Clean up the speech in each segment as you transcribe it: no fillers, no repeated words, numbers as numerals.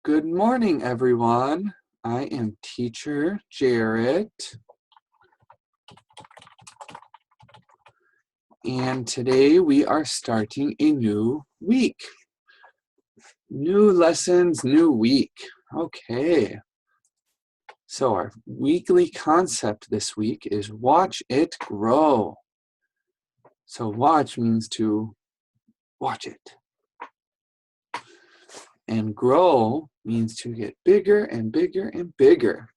Good morning, everyone. I am teacher Jarrett, and today we are starting a new week. New lessons, new week. Okay. So our weekly concept this week is watch it grow. So watch means to watch it. And grow means to get bigger and bigger and bigger.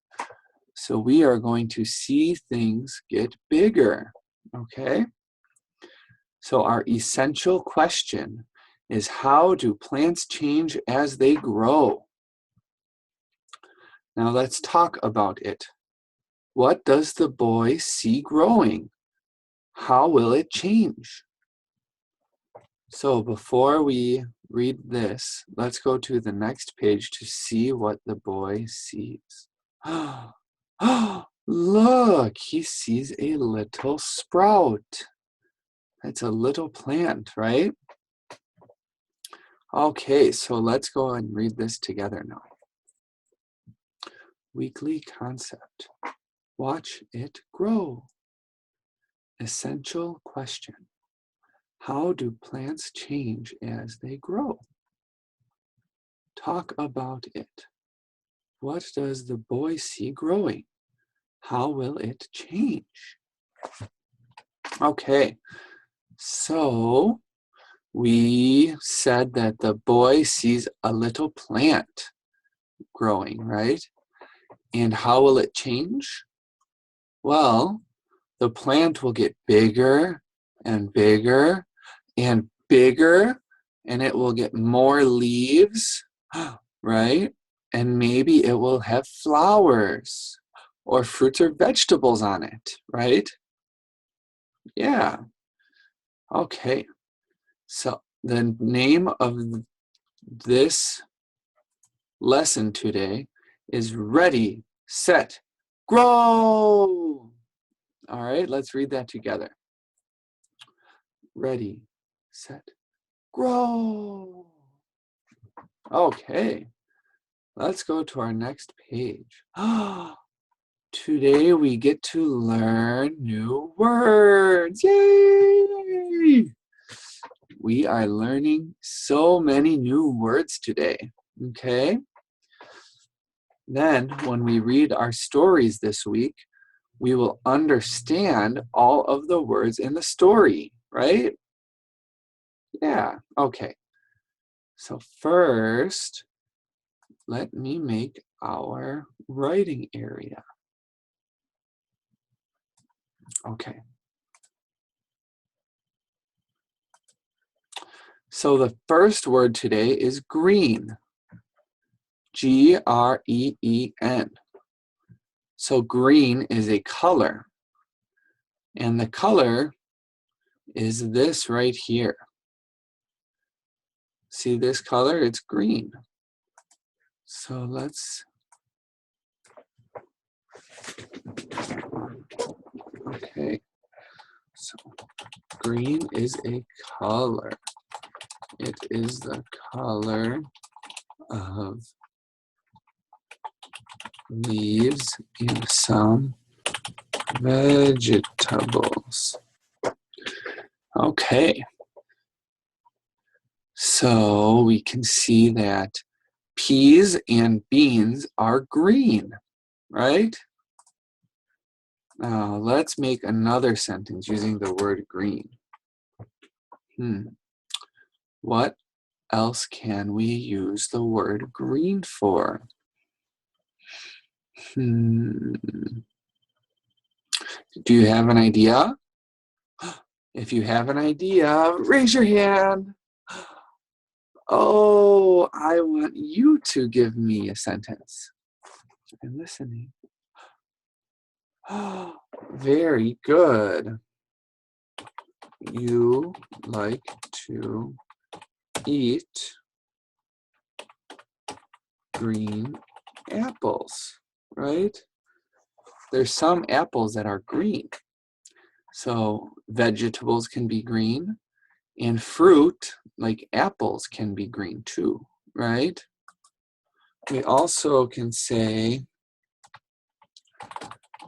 So we are going to see things get bigger, okay? So our essential question is, how do plants change as they grow? Now let's talk about it. What does the boy see growing? How will it change? So before we read this, let's go to the next page to see what the boy sees. Look, he sees a little sprout. It's a little plant, right? Okay, so let's go and read this together now. Weekly concept. Watch it grow. Essential question. How do plants change as they grow? Talk about it. What does the boy see growing? How will it change? Okay, so we said that the boy sees a little plant growing, right? And how will it change? Well, the plant will get bigger and bigger and bigger, and it will get more leaves, right? And maybe it will have flowers or fruits or vegetables on it, right? Yeah. Okay. So the name of this lesson today is Ready, Set, Grow. All right, let's read that together. Ready, set, grow. Okay, let's go to our next page. Today we get to learn new words. Yay! We are learning so many new words today, okay? Then when we read our stories this week, we will understand all of the words in the story, right? Yeah, okay. So first, let me make our writing area. Okay. So the first word today is green. G-R-E-E-N. So green is a color. And the color is this right here. See this color? It's green. So let's, okay. So green is a color. It is the color of leaves in some vegetables. Okay. So we can see that peas and beans are green, right? Now let's make another sentence using the word green. What else can we use the word green for? Do you have an idea? If you have an idea, raise your hand. Oh, I want you to give me a sentence. I'm listening. Very good. You like to eat green apples, right? There's some apples that are green. So vegetables can be green, and fruit like apples can be green too, right? We also can say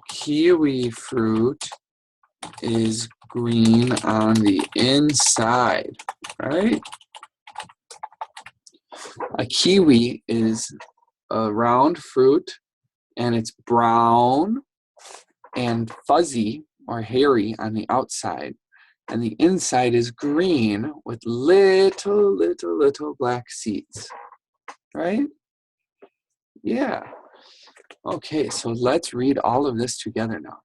kiwi fruit is green on the inside, right? A kiwi is a round fruit, and it's brown and fuzzy or hairy on the outside, and the inside is green with little black seeds, right? Yeah. Okay, so let's read all of this together now.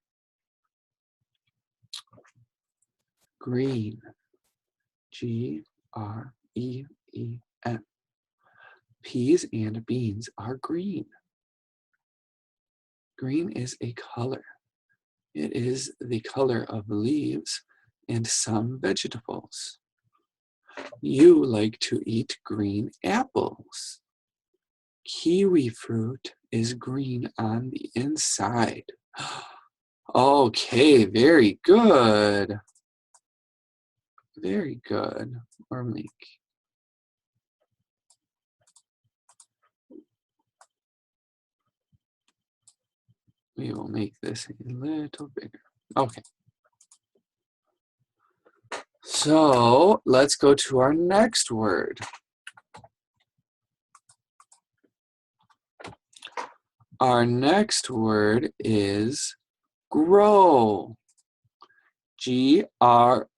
Green, G-R-E-E-N. Peas and beans are green. Green is a color. It is the color of leaves and some vegetables. You like to eat green apples. Kiwi fruit is green on the inside. Okay, very good. Very good, Marmalik. We will make this a little bigger. Okay. So let's go to our next word. Our next word is grow. G-R-O-W.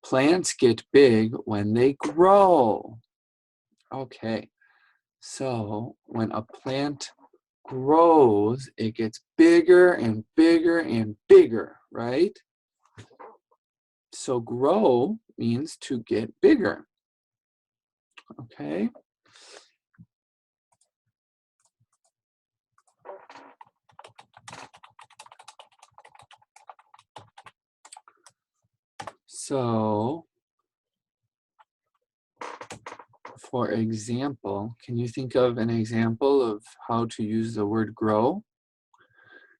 Plants get big when they grow. Okay, so when a plant grows, it gets bigger and bigger and bigger, right? So grow means to get bigger. Okay. So, for example, can you think of an example of how to use the word grow?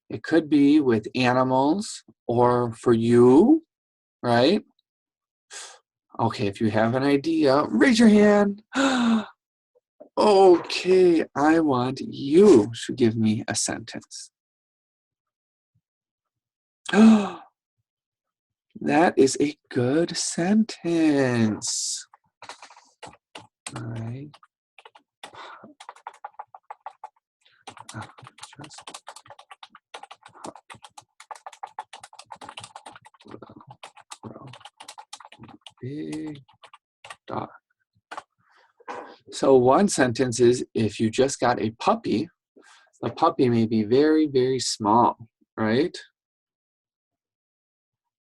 It could be with animals or for you, right? Okay, if you have an idea, raise your hand. Okay, I want you to give me a sentence. That is a good sentence. All right. Big dog. So one sentence is, if you just got a puppy, the puppy may be very, very small, right?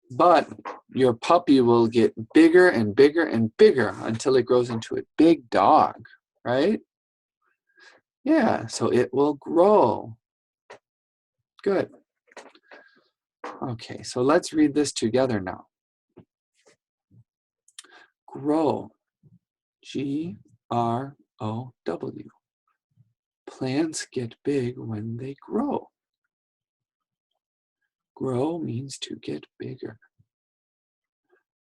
But your puppy will get bigger and bigger and bigger until it grows into a big dog, right? Yeah, so it will grow. Good. Okay, so let's read this together now. Grow. G-R-O-W. Plants get big when they grow. Grow means to get bigger.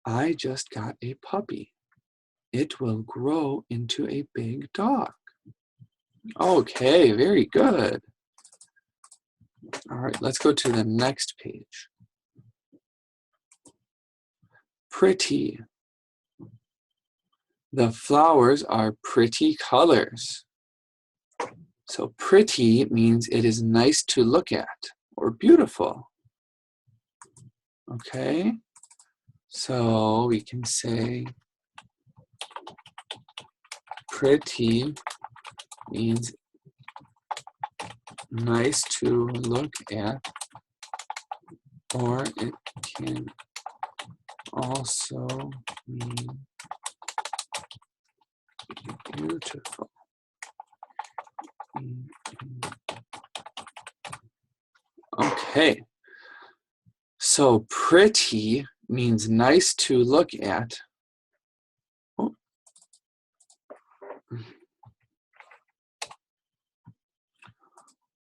I just got a puppy. It will grow into a big dog. Okay, very good. All right, let's go to the next page. Pretty. The flowers are pretty colors. So pretty means it is nice to look at or beautiful. Okay, so we can say pretty means nice to look at, or it can also mean beautiful. Okay, so pretty means nice to look at. Oh.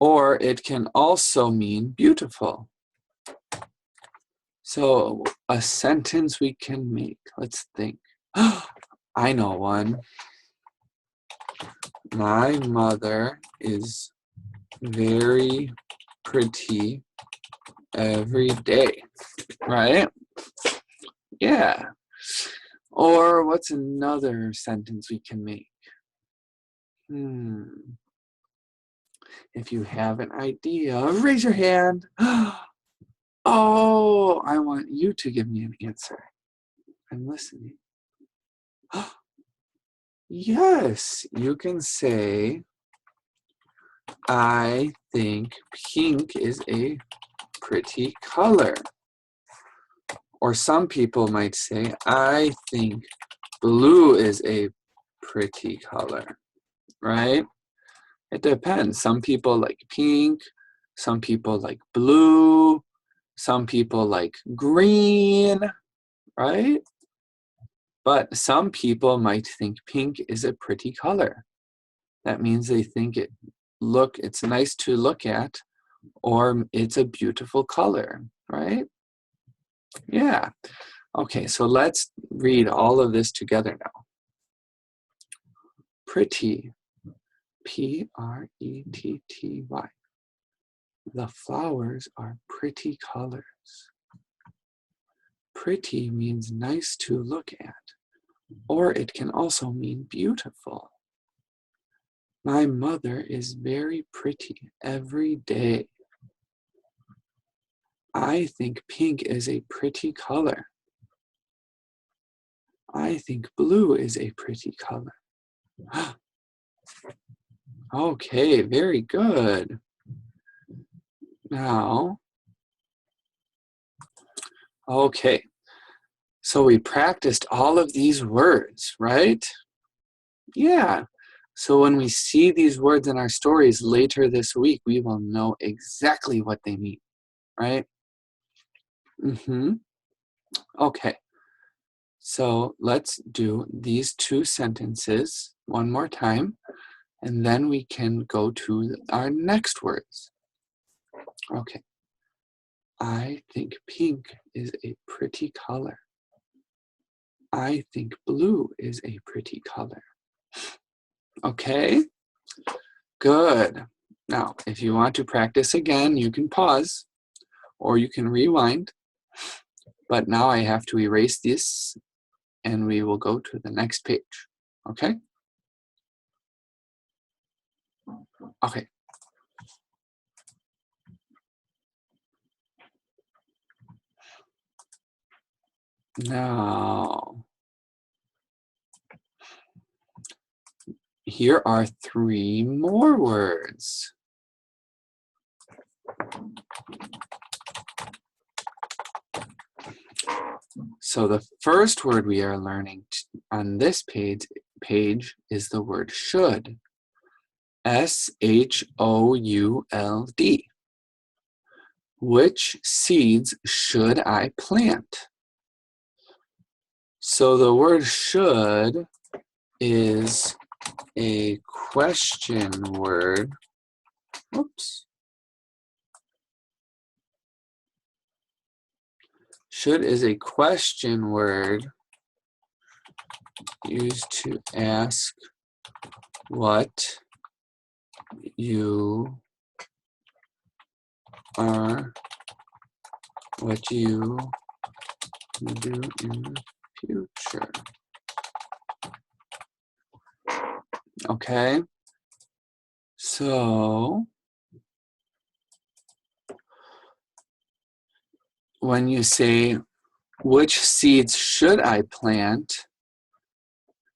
Or it can also mean beautiful. So a sentence we can make, let's think. I know one. My mother is very pretty every day, right? Yeah. Or what's another sentence we can make? If you have an idea, raise your hand. Oh, I want you to give me an answer. I'm listening. Yes, you can say, I think pink is a pretty color. Or some people might say, I think blue is a pretty color, right? It depends. Some people like pink, some people like blue, some people like green, right? But some people might think pink is a pretty color. That means they think it's nice to look at, or it's a beautiful color, right? Yeah. Okay, so let's read all of this together now. Pretty, P-R-E-T-T-Y. The flowers are pretty colors. Pretty means nice to look at, or it can also mean beautiful. My mother is very pretty every day. I think pink is a pretty color. I think blue is a pretty color. Okay, very good. Now, okay, so we practiced all of these words, right? Yeah. So when we see these words in our stories later this week, we will know exactly what they mean, right? Okay. So let's do these two sentences one more time, and then we can go to our next words. Okay. I think pink is a pretty color. I think blue is a pretty color. Okay, good. Now, if you want to practice again, you can pause or you can rewind. But now I have to erase this and we will go to the next page. Okay? Okay. Now, here are 3 more words. So the first word we are learning on this page is the word should. S-H-O-U-L-D. Which seeds should I plant? So the word should is a question word. Oops. Should is a question word used to ask what you do in the future. Okay, so when you say, which seeds should I plant?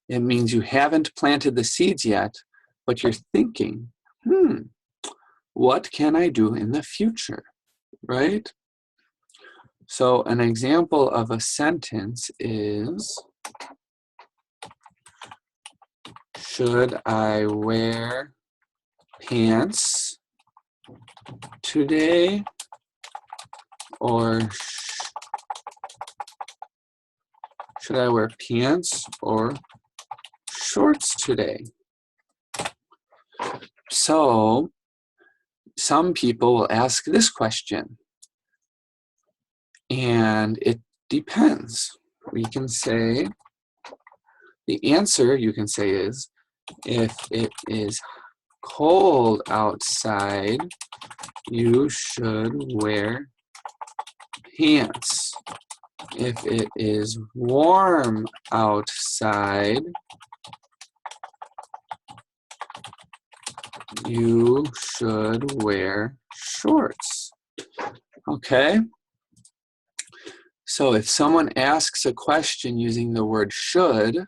It means you haven't planted the seeds yet, but you're thinking, what can I do in the future, right? So an example of a sentence is, should I wear pants today? Or should I wear pants or shorts today? So some people will ask this question, and it depends. We can say, the answer you can say is, If it is cold outside, you should wear pants. If it is warm outside, you should wear shorts. Okay? So if someone asks a question using the word should,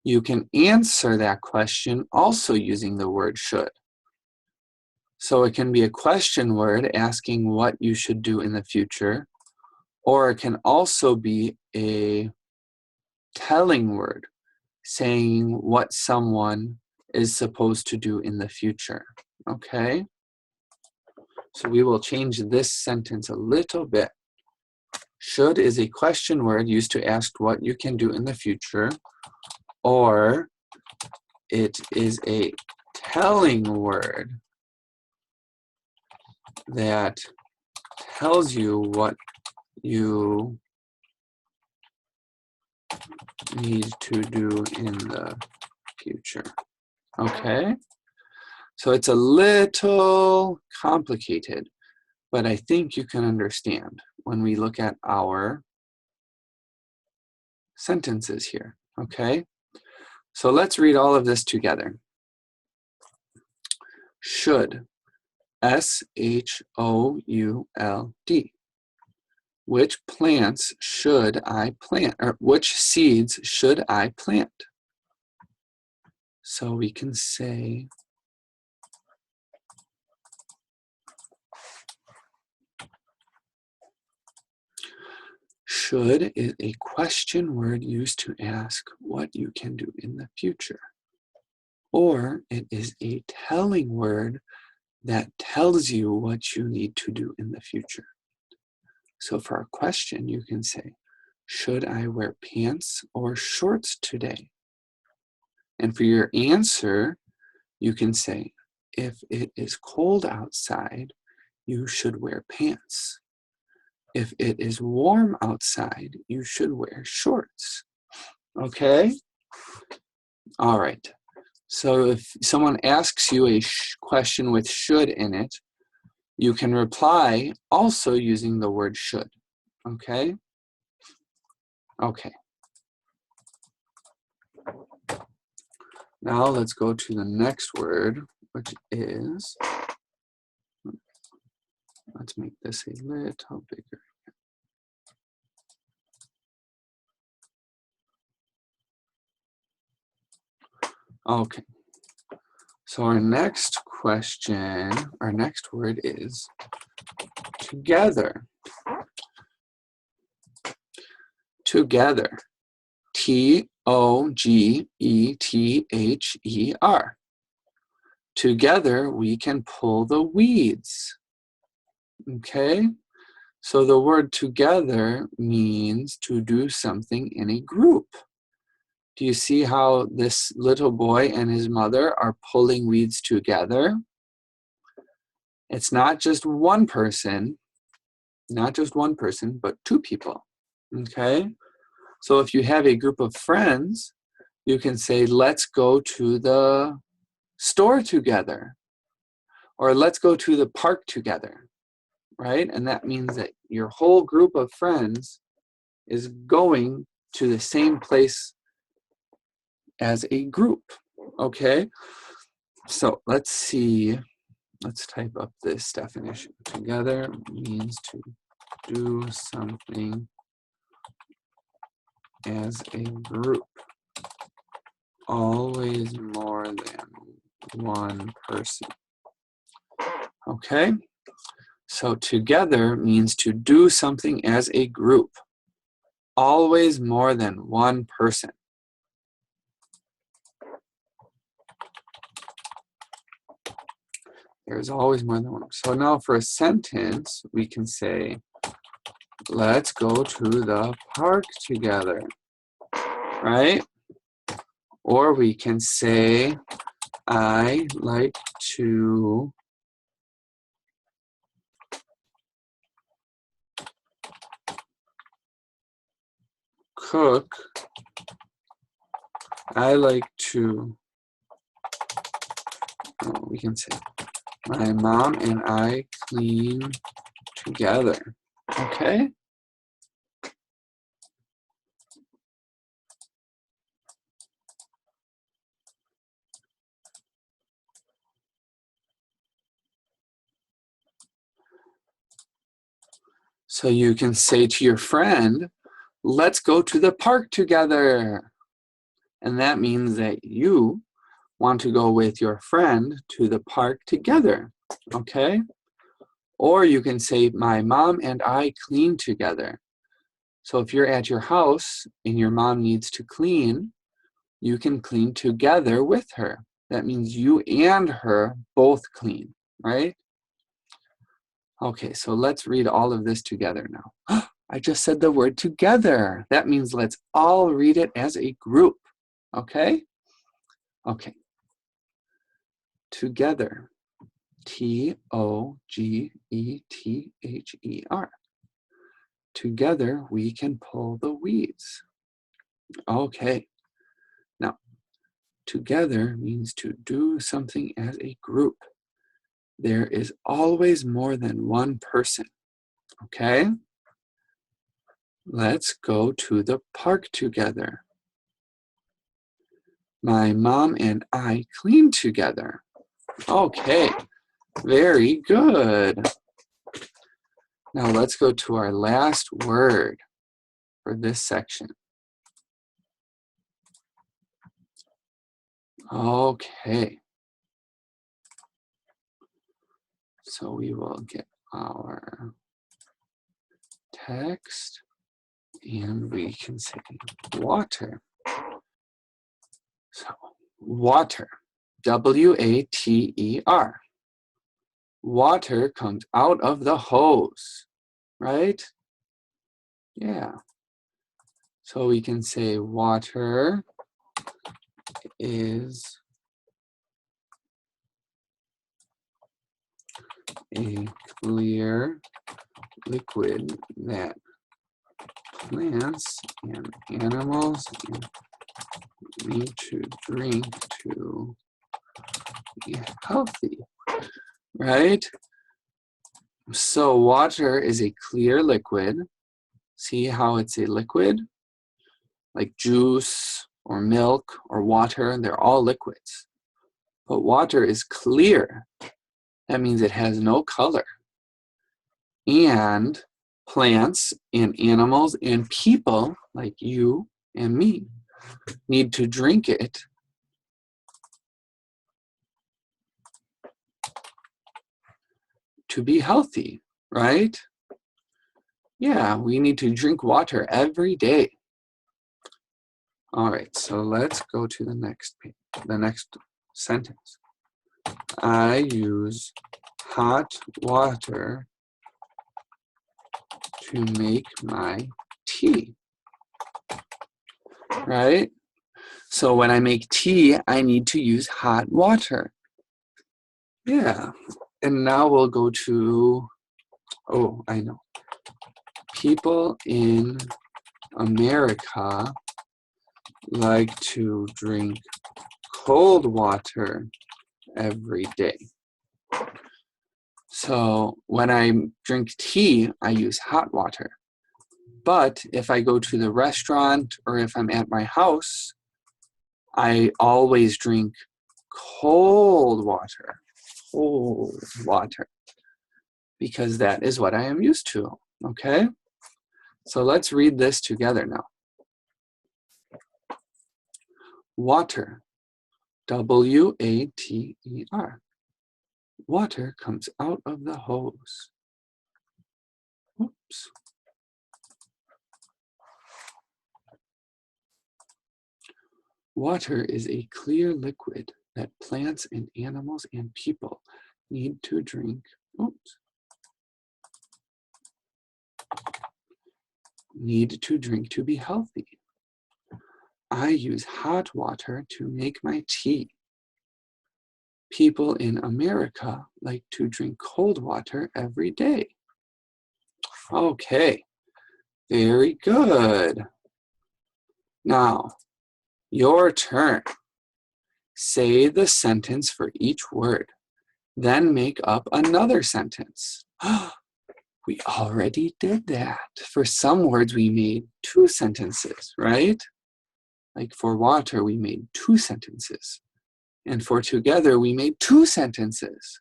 you can answer that question also using the word should. So it can be a question word asking what you should do in the future, or it can also be a telling word saying what someone is supposed to do in the future. Okay? So we will change this sentence a little bit. Should is a question word used to ask what you can do in the future, or it is a telling word that tells you what you need to do in the future. Okay? So it's a little complicated, but I think you can understand when we look at our sentences here. Okay? So let's read all of this together. Should. S-H-O-U-L-D. Which plants should I plant? Or which seeds should I plant? So we can say, should is a question word used to ask what you can do in the future. Or it is a telling word that tells you what you need to do in the future. So for a question, you can say, should I wear pants or shorts today? And for your answer, you can say, if it is cold outside, you should wear pants. If it is warm outside, you should wear shorts. Okay? All right. So if someone asks you a question with should in it, you can reply also using the word should. Okay? Okay. Now let's go to the next word, which is, let's make this a little bigger. Okay. So our next question, our next word is together. Together. T-O-G-E-T-H-E-R. Together we can pull the weeds. Okay? So the word together means to do something in a group. Do you see how this little boy and his mother are pulling weeds together? It's not just one person, but two people. Okay? So if you have a group of friends, you can say, let's go to the store together, or let's go to the park together, right? And that means that your whole group of friends is going to the same place as a group, okay? So let's see, let's type up this definition. Together means to do something as a group, always more than one person. Okay, so together means to do something as a group, always more than one person. There's always more than one. So now for a sentence, we can say, let's go to the park together, right? Or we can say, I like to cook. I like to well, we can say, my mom and I clean together. Okay? So you can say to your friend, let's go to the park together. And that means that you want to go with your friend to the park together. Okay? Or you can say, my mom and I clean together. So if you're at your house and your mom needs to clean, you can clean together with her. That means you and her both clean, right? Okay, so let's read all of this together now. I just said the word together. That means let's all read it as a group, okay? Okay. Together. Together. Together we can pull the weeds. Okay. Now, together means to do something as a group. There is always more than one person. Okay? Let's go to the park together. My mom and I clean together. Okay, very good. Now let's go to our last word for this section. Okay. So we will get our text and we can say water. So water, W-A-T-E-R. Water comes out of the hose, right? Yeah. So we can say water is a clear liquid that plants and animals need to drink to be healthy, right? So water is a clear liquid. See how it's a liquid? Like juice or milk or water, they're all liquids. But water is clear. That means it has no color. And plants and animals and people like you and me need to drink it to be healthy, right? Yeah, we need to drink water every day. All right, so let's go to the next page, the next sentence. I use hot water to make my tea, right? So when I make tea, I need to use hot water. Yeah, and now we'll go to, oh, I know. People in America like to drink cold water every day. So when I drink tea, I use hot water. But if I go to the restaurant or if I'm at my house, I always drink cold water, because that is what I am used to, okay? So let's read this together now. Water, W-A-T-E-R. Water comes out of the hose. Oops. Water is a clear liquid that plants and animals and people need to drink. Oops. Need to drink to be healthy. I use hot water to make my tea. People in America like to drink cold water every day. Okay, very good. Now, your turn. Say the sentence for each word. Then make up another sentence. We already did that. For some words, we made 2 sentences, right? Like for water, we made 2 sentences. And for together, we made 2 sentences.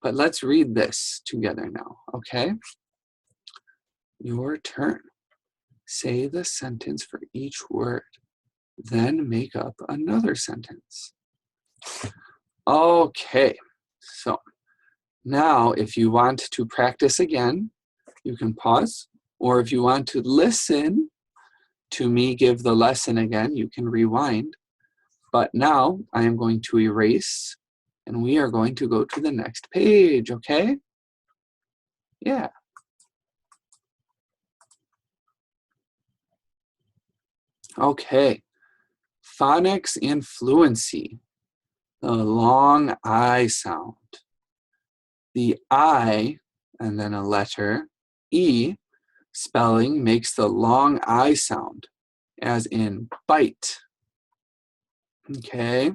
But let's read this together now, okay? Your turn. Say the sentence for each word. Then make up another sentence. Okay, so now if you want to practice again, you can pause. Or if you want to listen to me give the lesson again, you can rewind. But now I am going to erase and we are going to go to the next page, okay? Yeah. Okay. Phonics and fluency. The long I sound. The I, and then a letter, E, spelling makes the long I sound, as in bite. Okay?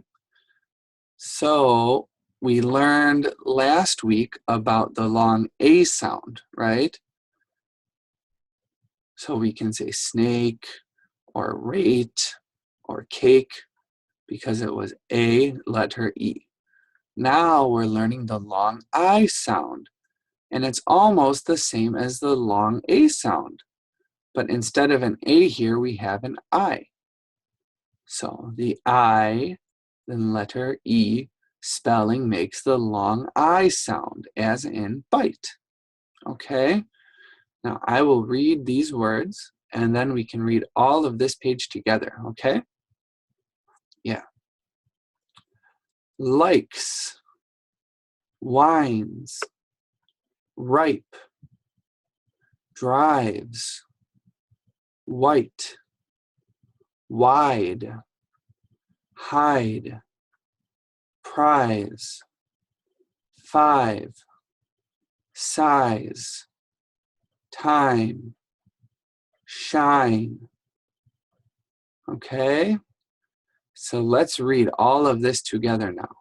So we learned last week about the long A sound, right? So we can say snake or rate or cake because it was A, letter E. Now we're learning the long I sound, and it's almost the same as the long A sound. But instead of an A here, we have an I. So the I, then letter E, spelling makes the long I sound, as in bite. Okay? Now I will read these words, and then we can read all of this page together, okay? Yeah. Likes, wines, ripe, drives, white, wide, hide, prize, 5, size, time, shine. Okay? So let's read all of this together now.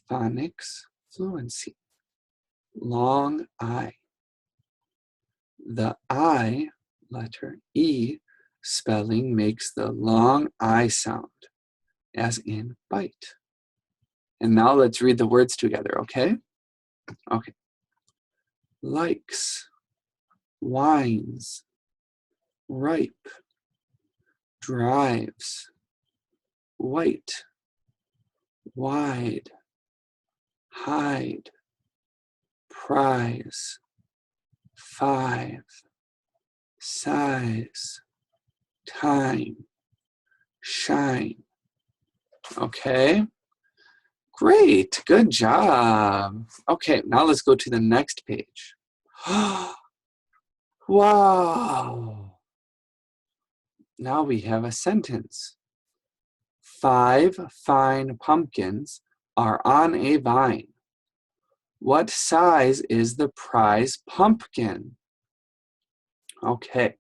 Phonics, fluency. Long I. The I, letter E, spelling makes the long I sound, as in bite. And now let's read the words together, okay? Okay. Likes, wines, ripe, drives, white, wide, hide, prize, 5, size, time, shine. Okay, great, good job. Okay, now let's go to the next page. Wow. Now we have a sentence. 5 fine pumpkins are on a vine. What size is the prize pumpkin? Okay,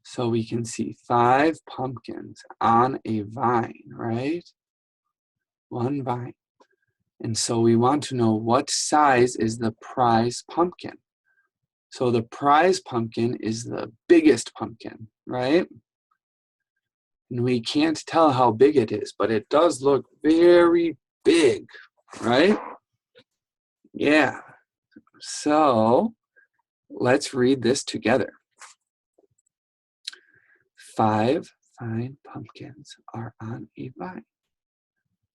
so we can see 5 pumpkins on a vine, right? One vine. And so we want to know what size is the prize pumpkin. So the prize pumpkin is the biggest pumpkin, right? And we can't tell how big it is, but it does look very big, right? Yeah. So let's read this together. 5 fine pumpkins are on a vine.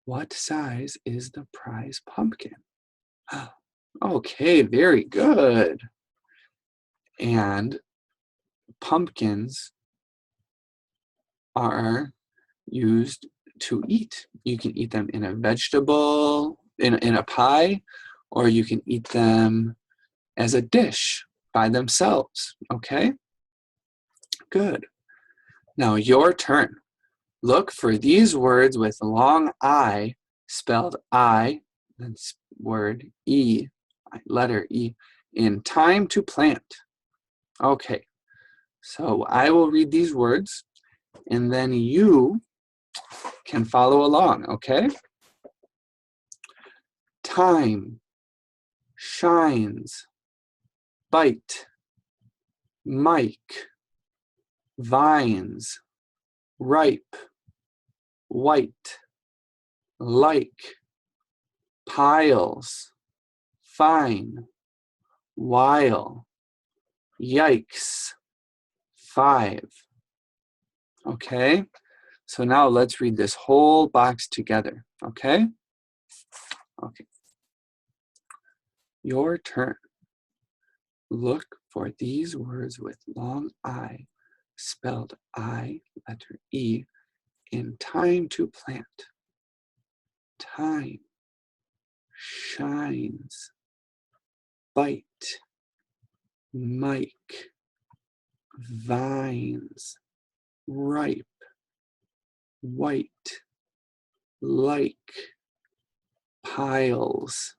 What size is the prize pumpkin? Okay, very good. And pumpkins are used to eat. You can eat them in a vegetable, in a pie, or you can eat them as a dish by themselves, okay? Good. Now your turn. Look for these words with long I, spelled I, then word E, letter E, in time to plant. Okay, so I will read these words, and then you can follow along, okay? Time, shines, bite, mic, vines, ripe, white, like, piles, fine, while, yikes, 5. Okay, so now let's read this whole box together, okay? Okay. Your turn. Look for these words with long I, spelled I, letter E, in time to plant. Time, shines, bite, mic, vines, ripe, white, like, piles,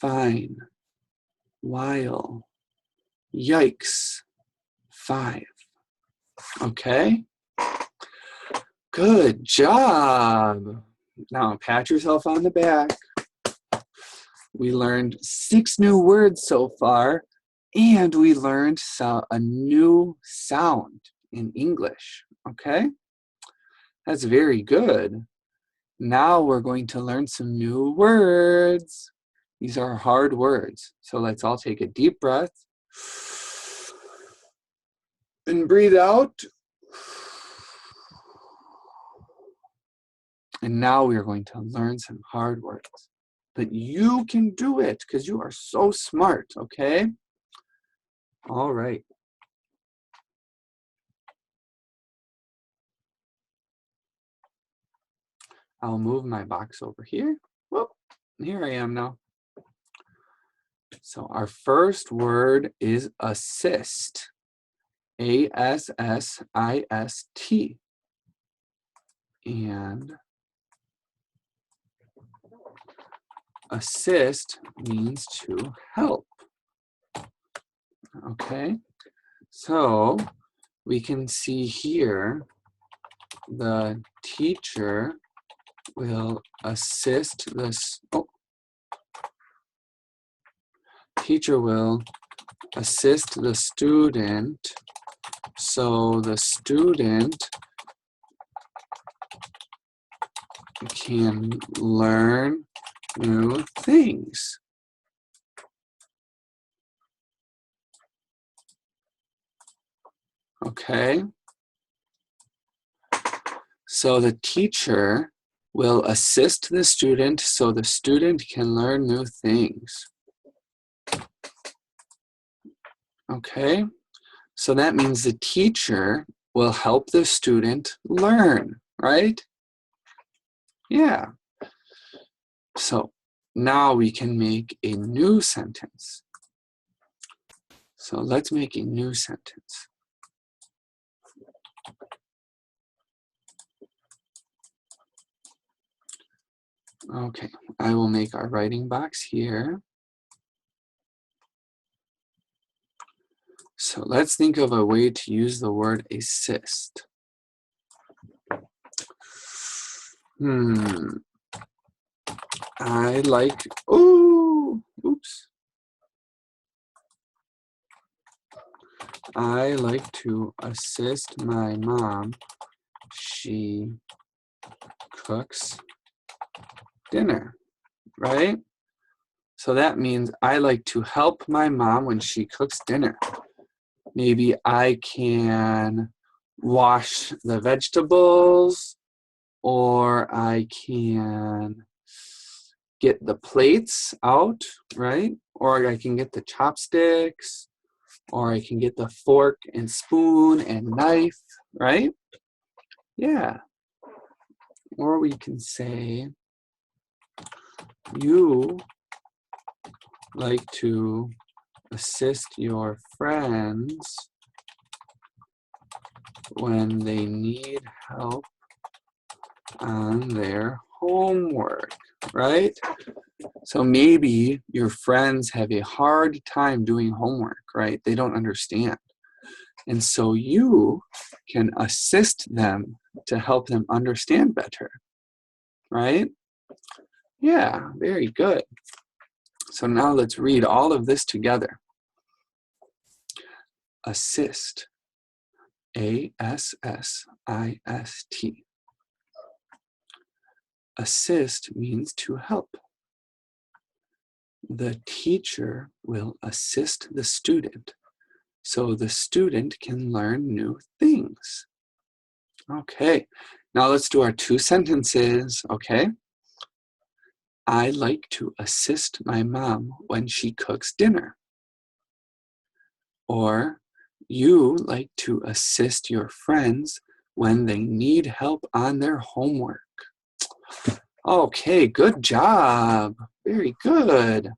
fine, while, yikes, 5. Okay? Good job. Now pat yourself on the back. We learned 6 new words so far, and we learned a new sound in English. Okay? That's very good. Now we're going to learn some new words. These are hard words. So let's all take a deep breath and breathe out. And now we are going to learn some hard words. But you can do it because you are so smart, okay? All right. I'll move my box over here. Whoop, here I am now. So our first word is assist. A-S-S-I-S-T. And assist means to help. Okay, so we can see here the teacher will assist this. Teacher will assist the student so the student can learn new things. Okay, so the teacher will assist the student so the student can learn new things. Okay, so that means the teacher will help the student learn, right? Yeah. So now we can make a new sentence. So let's make a new sentence. Okay, I will make our writing box here. So let's think of a way to use the word assist. I like, I like to assist my mom. She cooks dinner, right? So that means I like to help my mom when she cooks dinner. Maybe I can wash the vegetables, or I can get the plates out, right? Or I can get the chopsticks, or I can get the fork and spoon and knife, right? Yeah. Or we can say, you like to assist your friends when they need help on their homework, right? So maybe your friends have a hard time doing homework, right? They don't understand. And so you can assist them to help them understand better, right? Yeah, very good. So now let's read all of this together. Assist, A-S-S-I-S-T. Assist means to help. The teacher will assist the student so the student can learn new things. Okay, now let's do our 2 sentences, okay? I like to assist my mom when she cooks dinner. Or, you like to assist your friends when they need help on their homework. Okay, good job. Very good.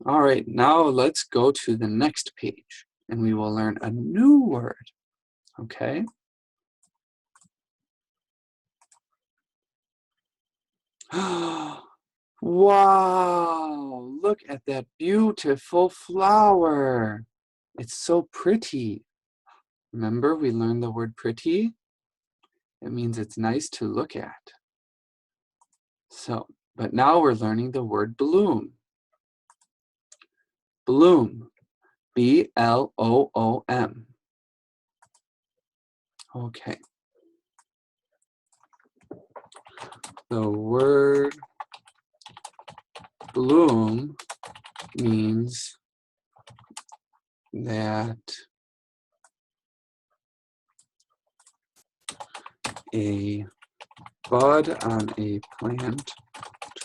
All right, now let's go to the next page and we will learn a new word, okay? Wow, look at that beautiful flower. It's so pretty. Remember, we learned the word pretty? It means it's nice to look at. So, but now we're learning the word bloom. Bloom, B-L-O-O-M. Okay. The word bloom means that a bud on a plant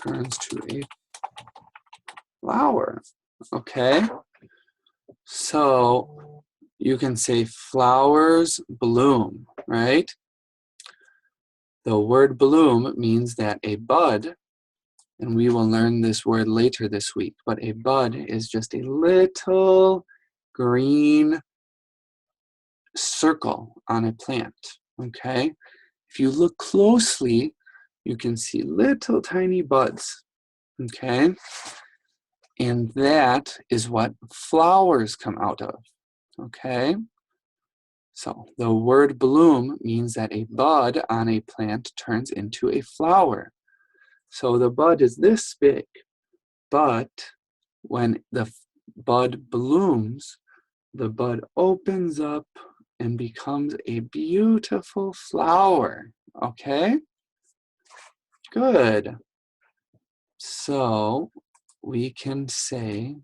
turns to a flower. Okay, so you can say flowers bloom, right? The word bloom means that a bud, and we will learn this word later this week, but a bud is just a little green circle on a plant, okay? If you look closely, you can see little tiny buds, okay? And that is what flowers come out of, okay? So the word bloom means that a bud on a plant turns into a flower. So the bud is this big, but when the bud blooms, the bud opens up and becomes a beautiful flower, okay? Good. So we can say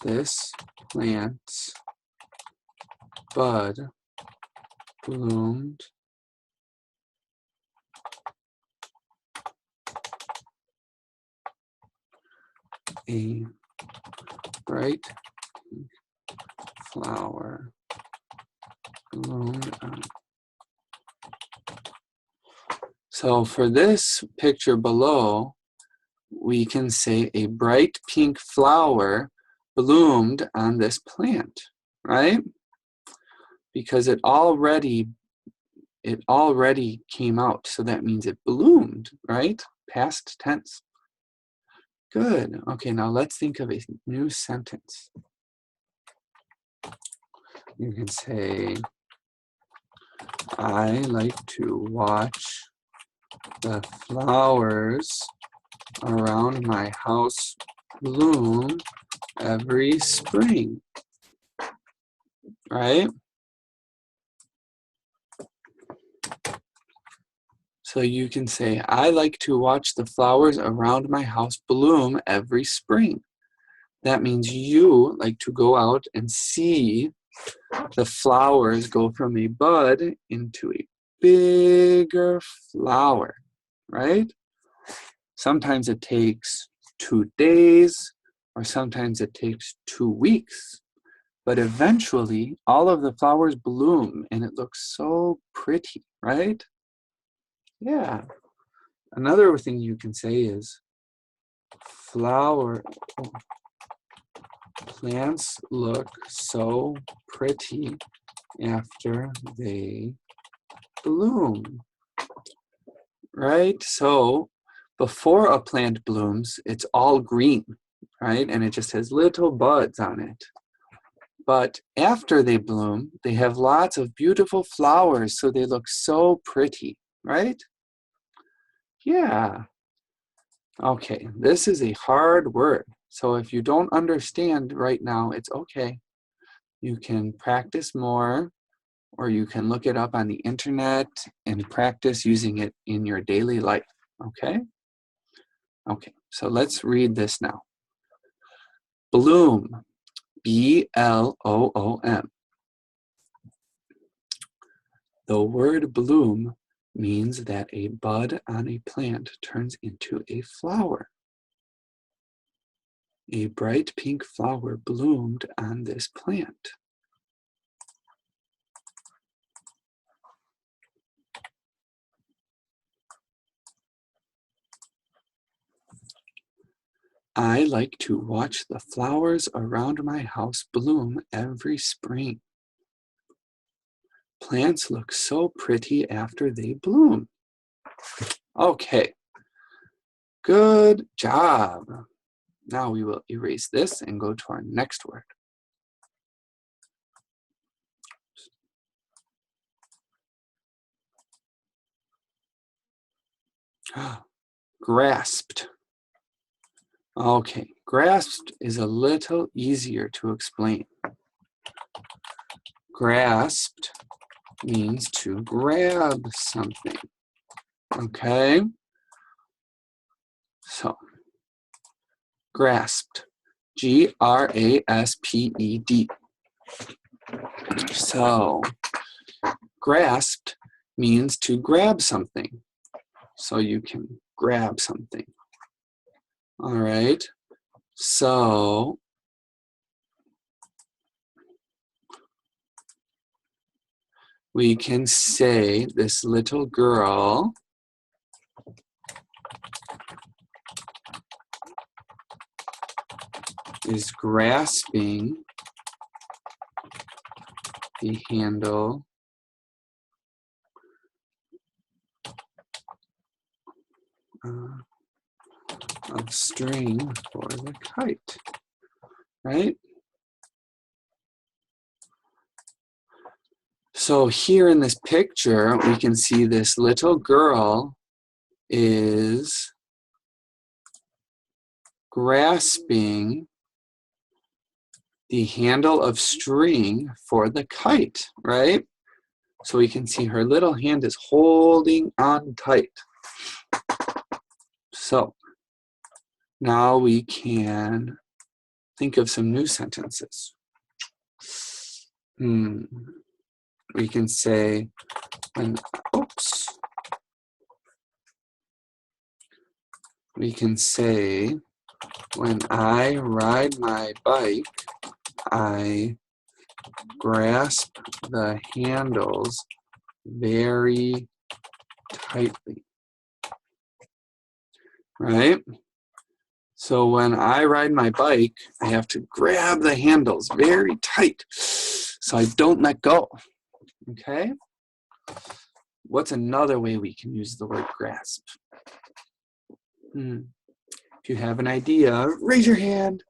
this plant's bud bloomed a bright pink flower bloomed on. So for this picture below, we can say a bright pink flower bloomed on this plant, right? Because it already came out, so that means it bloomed, right? Past tense. Good. Okay, now let's think of a new sentence. You can say, I like to watch the flowers around my house bloom every spring, right? So you can say, I like to watch the flowers around my house bloom every spring. That means you like to go out and see the flowers go from a bud into a bigger flower, right? Sometimes it takes 2 days, or sometimes it takes 2 weeks. But eventually, all of the flowers bloom, and it looks so pretty, right? Yeah. Another thing you can say is plants look so pretty after they bloom, right? So before a plant blooms, it's all green, right? And it just has little buds on it. But after they bloom, they have lots of beautiful flowers, so they look so pretty, right? Yeah. Okay, this is a hard word. So if you don't understand right now, it's okay. You can practice more, or you can look it up on the internet and practice using it in your daily life, okay? Okay, so let's read this now. Bloom, B-L-O-O-M. The word bloom means that a bud on a plant turns into a flower. A bright pink flower bloomed on this plant. I like to watch the flowers around my house bloom every spring. Plants look so pretty after they bloom. Okay, good job. Now we will erase this and go to our next word. Grasped. Okay, grasped is a little easier to explain. Grasped means to grab something. Okay? So, grasped. G-R-A-S-P-E-D. So, grasped means to grab something. So you can grab something. All right? So, we can say this little girl is grasping the handle of string for the kite, right? So here in this picture, we can see this little girl is grasping the handle of string for the kite, right? So we can see her little hand is holding on tight. So now we can think of some new sentences. We can say, we can say, when I ride my bike, I grasp the handles very tightly, right? So when I ride my bike, I have to grab the handles very tight so I don't let go, okay? What's another way we can use the word grasp? If you have an idea, raise your hand.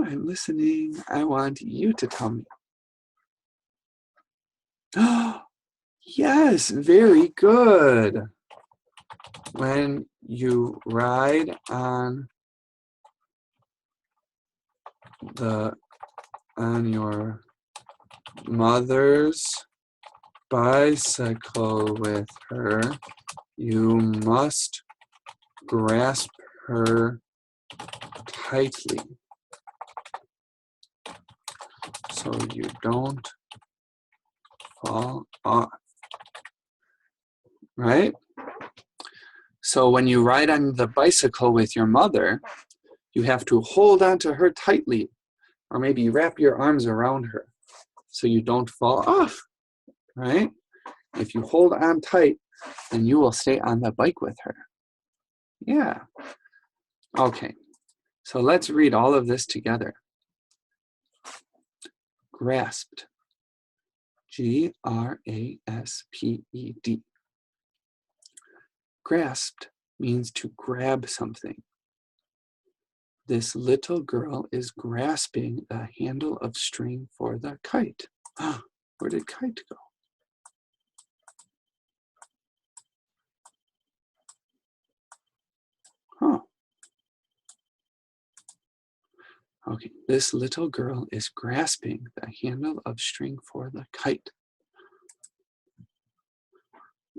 I'm listening. I want you to tell me. Yes, very good. When you ride on your mother's bicycle with her, you must grasp her tightly so you don't fall off, right? So when you ride on the bicycle with your mother, you have to hold onto her tightly, or maybe wrap your arms around her so you don't fall off, right? If you hold on tight, then you will stay on the bike with her. Yeah. Okay, so let's read all of this together. Grasped. G-R-A-S-P-E-D. Grasped means to grab something. This little girl is grasping the handle of string for the kite. Where did kite go? Huh. Okay, this little girl is grasping the handle of string for the kite.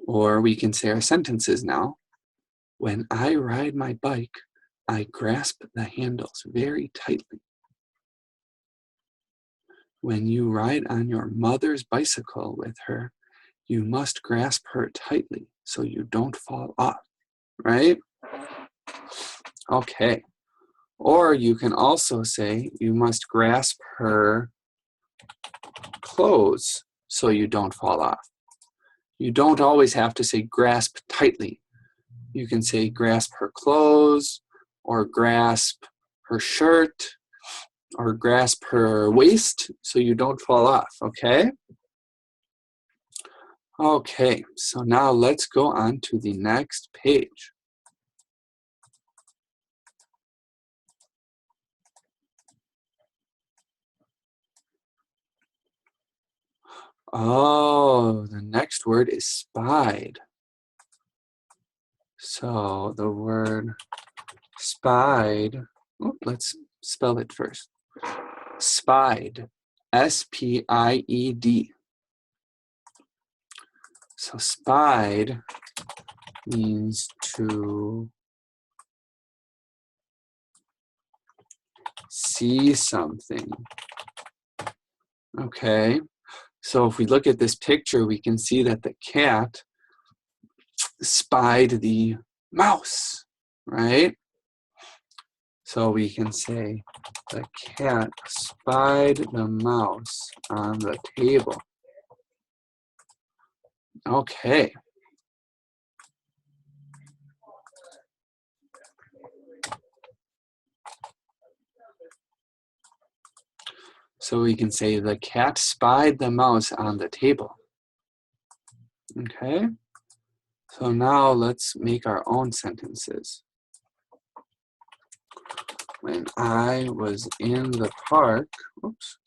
Or we can say our sentences now. When I ride my bike, I grasp the handles very tightly. When you ride on your mother's bicycle with her, you must grasp her tightly so you don't fall off, right? Okay. Or you can also say you must grasp her clothes so you don't fall off. You don't always have to say grasp tightly. You can say grasp her clothes, or grasp her shirt, or grasp her waist so you don't fall off, okay? Okay, so now let's go on to the next page. Oh, the next word is spied. So the word spied, let's spell it first. Spied, S-P-I-E-D. So spied means to see something. Okay, so if we look at this picture, we can see that the cat spied the mouse, right? So we can say the cat spied the mouse on the table. Okay. So we can say the cat spied the mouse on the table. Okay. So now let's make our own sentences. When I was in the park, oops.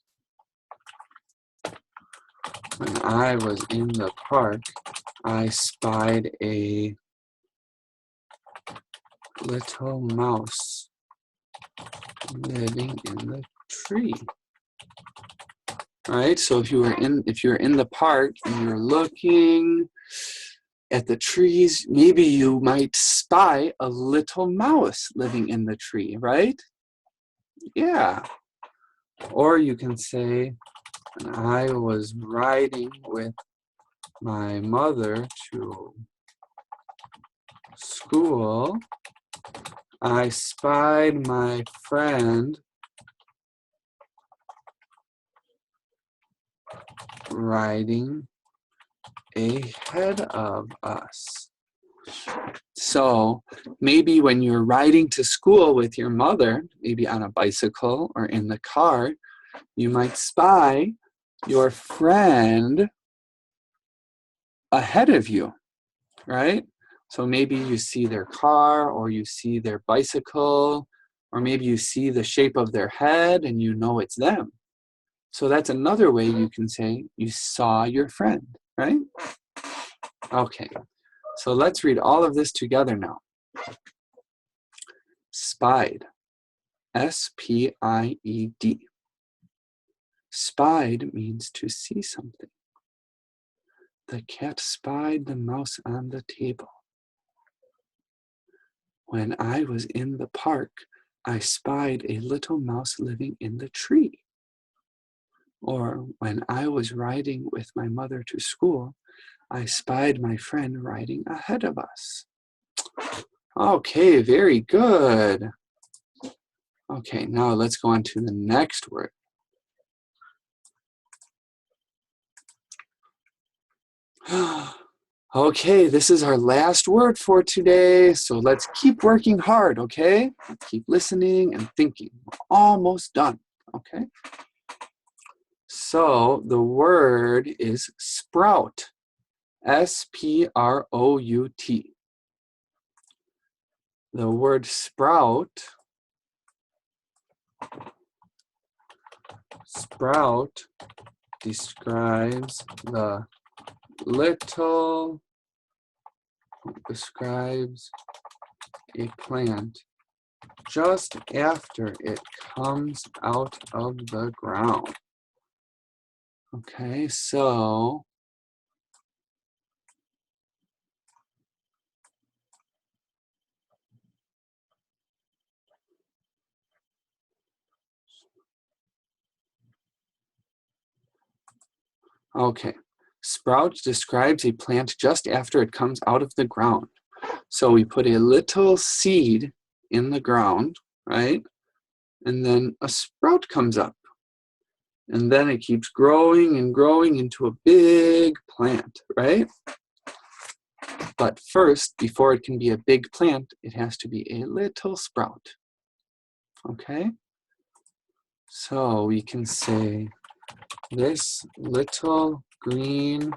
When I was in the park, I spied a little mouse living in the tree. All right, so if you're in the park and you're looking at the trees, maybe you might spy a little mouse living in the tree, right? Yeah. Or you can say, when I was riding with my mother to school, I spied my friend riding ahead of us. So maybe when you're riding to school with your mother, maybe on a bicycle or in the car, you might spy your friend ahead of you, right? So maybe you see their car, or you see their bicycle, or maybe you see the shape of their head and you know it's them. So that's another way you can say you saw your friend, right? Okay, so let's read all of this together now. Spied, S-P-I-E-D. Spied means to see something. The cat spied the mouse on the table. When I was in the park, I spied a little mouse living in the tree. Or when I was riding with my mother to school, I spied my friend riding ahead of us. Okay, very good. Okay, now let's go on to the next word. Okay, this is our last word for today, so let's keep working hard, okay? Keep listening and thinking. We're almost done, okay? So the word is sprout, S-P-R-O-U-T. The word sprout Sprout describes the little, describes a plant just after it comes out of the ground. Okay, so okay, sprout describes a plant just after it comes out of the ground. So we put a little seed in the ground, right? And then a sprout comes up. And then it keeps growing and growing into a big plant, right? But first, before it can be a big plant, it has to be a little sprout. Okay? So we can say this little green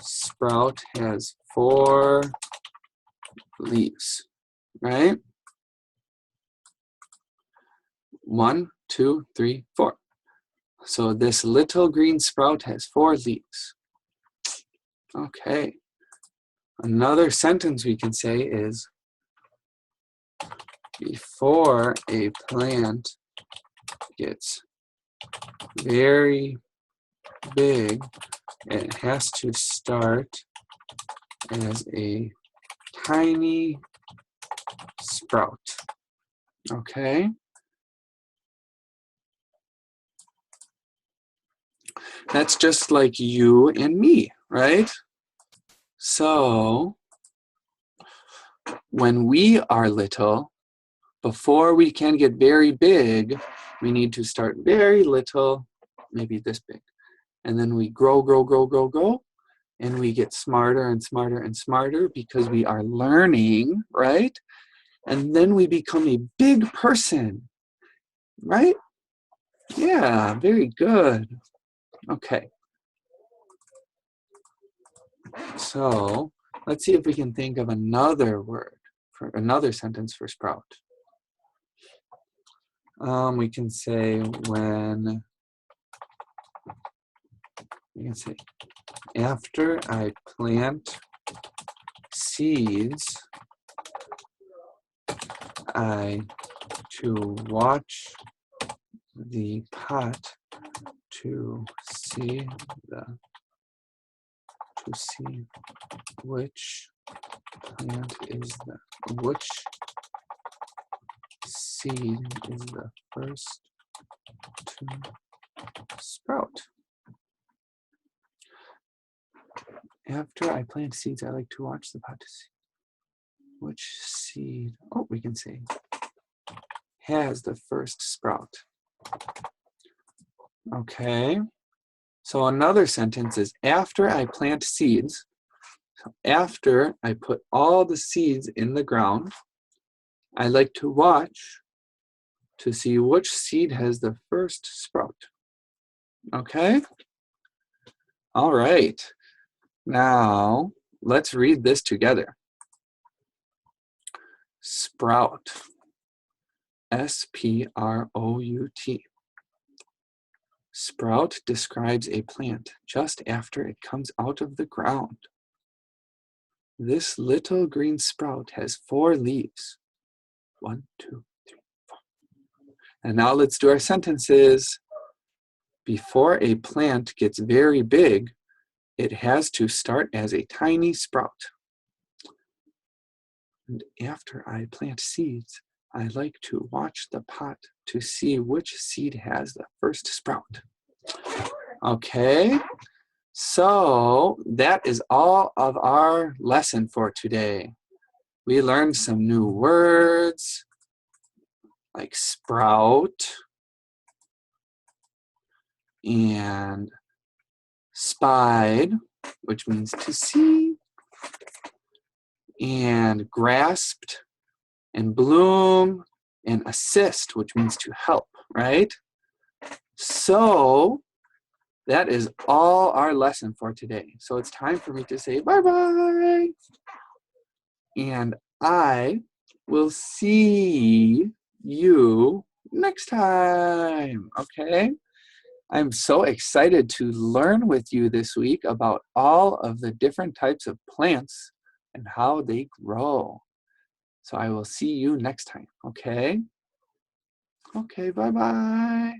sprout has 4 leaves, right? 1, 2, 3, 4. So this little green sprout has 4 leaves. Okay. Another sentence we can say is, before a plant gets very big, it has to start as a tiny sprout. Okay? That's just like you and me, right? So, when we are little, before we can get very big, we need to start very little, maybe this big. And then we grow, and we get smarter and smarter and smarter because we are learning, right? And then we become a big person, right? Yeah, very good. Okay. So let's see if we can think of another word, for another sentence for sprout. We can say after I plant seeds, I to watch the pot to see which plant is which seed is the first to sprout. After I plant seeds, I like to watch the pot to see which seed, we can say, has the first sprout. Okay, so another sentence is, after I plant seeds, after I put all the seeds in the ground, I like to watch to see which seed has the first sprout. Okay? All right. Now, let's read this together. Sprout. S-P-R-O-U-T. Sprout describes a plant just after it comes out of the ground. This little green sprout has 4 leaves. 1, 2, 3, 4. And now let's do our sentences. Before a plant gets very big, it has to start as a tiny sprout. And after I plant seeds, I like to watch the pot to see which seed has the first sprout. Okay, so that is all of our lesson for today. We learned some new words like sprout and spied, which means to see, and grasped, and bloom, and assist, which means to help, right? So that is all our lesson for today. So it's time for me to say bye-bye. And I will see you next time, okay? I'm so excited to learn with you this week about all of the different types of plants and how they grow. So I will see you next time, okay? Okay, bye-bye.